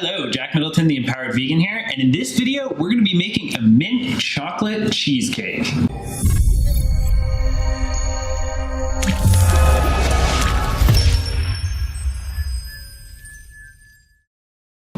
Hello, Jack Middleton, the Empowered Vegan here, and in this video, we're going to be making a mint chocolate cheesecake.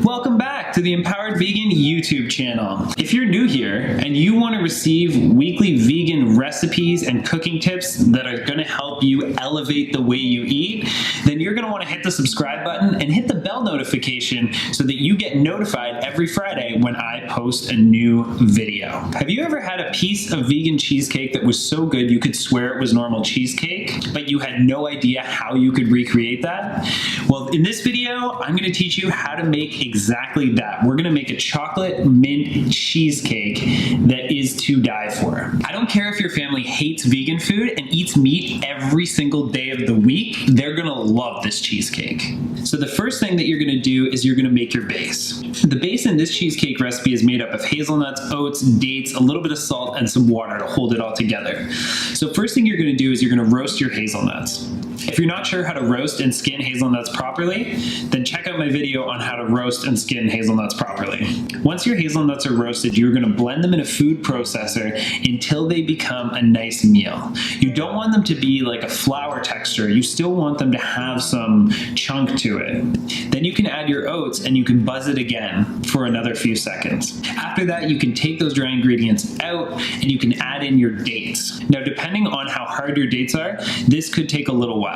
Welcome back to the Empowered Vegan YouTube channel. If you're new here and you want to receive weekly vegan recipes and cooking tips that are going to help you elevate the way you eat, then you're going to want to hit the subscribe button and hit the bell notification so that you get notified every Friday when I post a new video. Have you ever had a piece of vegan cheesecake that was so good you could swear it was normal cheesecake, but you had no idea how you could recreate that? Well, in this video, I'm going to teach you how to make exactly that. We're going to make a chocolate mint cheesecake that is to die for. I don't care if your family hates vegan food and eats meat every single day of the week, they're going to love this cheesecake. So the first thing that you're going to do is you're going to make your base. The base in this cheesecake recipe is made up of hazelnuts, oats, dates, a little bit of salt, and some water to hold it all together. So first thing you're going to do is you're going to roast your hazelnuts. If you're not sure how to roast and skin hazelnuts properly, then check out my video on how to roast and skin hazelnuts properly. Once your hazelnuts are roasted, you're going to blend them in a food processor until they become a nice meal. You don't want them to be like a flour texture. You still want them to have some chunk to it. Then you can add your oats and you can buzz it again for another few seconds. After that, you can take those dry ingredients out and you can add in your dates. Now, depending on how hard your dates are, this could take a little while.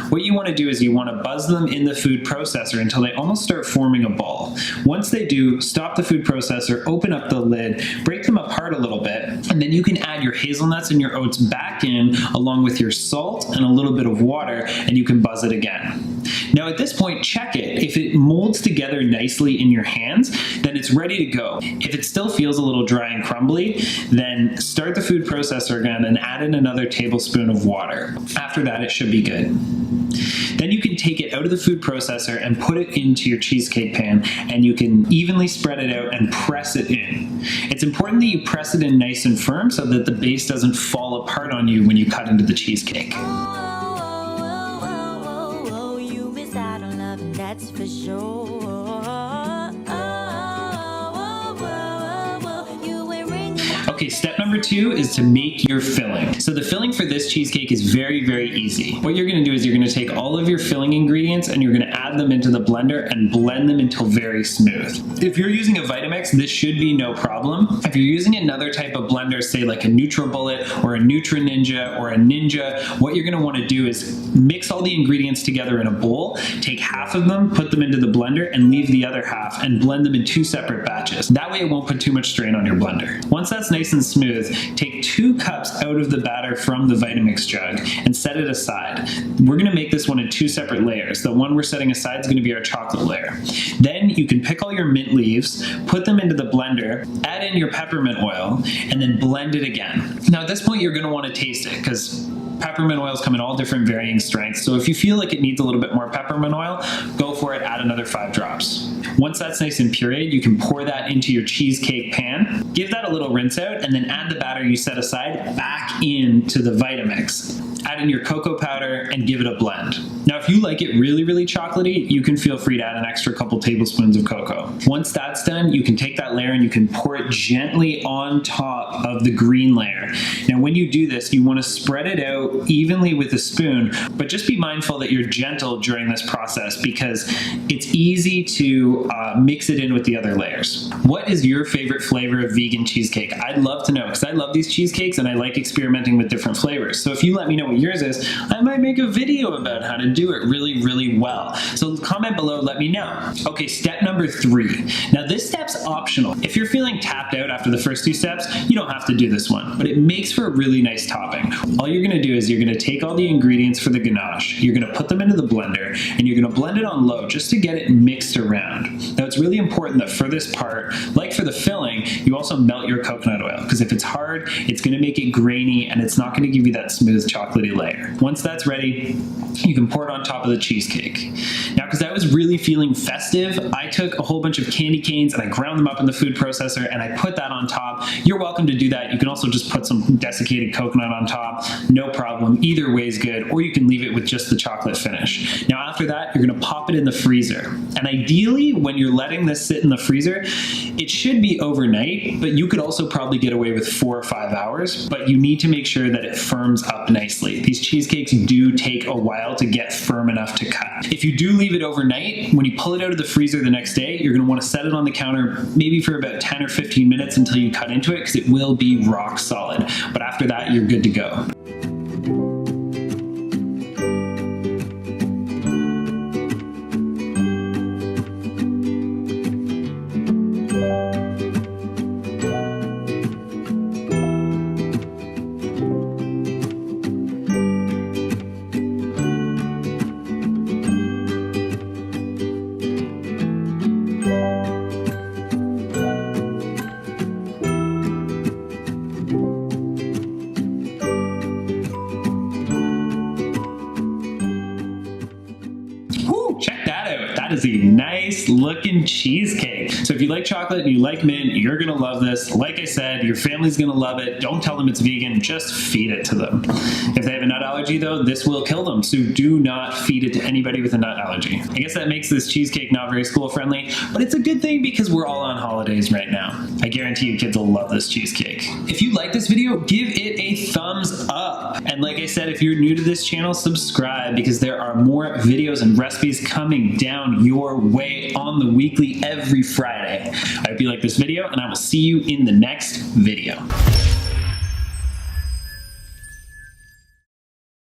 What you want to do is you want to buzz them in the food processor until they almost start forming a ball. Once they do, stop the food processor, open up the lid, break them apart a little bit, and then you can add your hazelnuts and your oats back in along with your salt and a little bit of water, and you can buzz it again. Now at this point, check it. If it molds together nicely in your hands, then it's ready to go. If it still feels a little dry and crumbly, then start the food processor again and add in another tablespoon of water. After that, it should be good. Then you can take it out of the food processor and put it into your cheesecake pan, and you can evenly spread it out and press it in. It's important that you press it in nice and firm so that the base doesn't fall apart on you when you cut into the cheesecake. You miss out on love, that's for sure. Okay, step number 2 is to make your filling. So the filling for this cheesecake is very, very easy. What you're going to do is you're going to take all of your filling ingredients and you're going to add them into the blender and blend them until very smooth. If you're using a Vitamix, this should be no problem. If you're using another type of blender, say like a NutriBullet or a Nutri Ninja or a Ninja, what you're going to want to do is mix all the ingredients together in a bowl, take half of them, put them into the blender, and leave the other half and blend them in 2 separate batches. That way it won't put too much strain on your blender. Once that's nice and smooth, take 2 cups out of the batter from the Vitamix jug and set it aside. We're going to make this one in 2 separate layers. The one we're setting aside is going to be our chocolate layer. Then you can pick all your mint leaves, put them into the blender, add in your peppermint oil, and then blend it again. Now at this point you're going to want to taste it because peppermint oils come in all different varying strengths. So if you feel like it needs a little bit more peppermint oil, go for it, add another 5 drops. Once that's nice and pureed, you can pour that into your cheesecake pan, give that a little rinse out, and then add the batter you set aside back into the Vitamix. Add in your cocoa powder and give it a blend. Now, if you like it really, really chocolatey, you can feel free to add an extra couple tablespoons of cocoa. Once that's done, you can take that layer and you can pour it gently on top of the green layer. Now, when you do this, you want to spread it out evenly with a spoon, but just be mindful that you're gentle during this process because it's easy to mix it in with the other layers. What is your favorite flavor of vegan cheesecake? I'd love to know because I love these cheesecakes and I like experimenting with different flavors. So if you let me know what yours is, I might make a video about how to do it really, really well. So comment below, let me know. Okay, step number 3. Now this step's optional. If you're feeling tapped out after the first 2 steps, you don't have to do this one, but it makes for a really nice topping. All you're gonna do is you're gonna take all the ingredients for the ganache, you're gonna put them into the blender, and you're gonna blend it on low just to get it mixed around. Now it's really important that for this part, like for the filling, you also melt your coconut oil, because if it's hard, it's gonna make it grainy and it's not gonna give you that smooth chocolatey layer. Once that's ready, you can pour it on top of the cheesecake. Now, because I was really feeling festive, I took a whole bunch of candy canes and I ground them up in the food processor and I put that on top. You're welcome to do that. You can also just put some desiccated coconut on top, no problem. Either way is good, or you can leave it with just the chocolate finish. Now after that, you're gonna pop it in the freezer. And ideally, when you're less letting this sit in the freezer, it should be overnight, but you could also probably get away with 4 or 5 hours, but you need to make sure that it firms up nicely. These cheesecakes do take a while to get firm enough to cut. If you do leave it overnight, when you pull it out of the freezer the next day, you're gonna wanna set it on the counter maybe for about 10 or 15 minutes until you cut into it, because it will be rock solid. But after that, you're good to go. Check that out. That is a nice looking cheesecake. So if you like chocolate and you like mint, you're gonna love this. Like I said, your family's gonna love it. Don't tell them it's vegan, just feed it to them. If they have a nut allergy though, this will kill them. So do not feed it to anybody with a nut allergy. I guess that makes this cheesecake not very school friendly, but it's a good thing because we're all on holidays right now. I guarantee you kids will love this cheesecake. If you like this video, give it a thumbs up. And like I said, if you're new to this channel, subscribe because there are more videos and recipes coming down your way on the weekly every Friday. I hope you like this video and I will see you in the next video.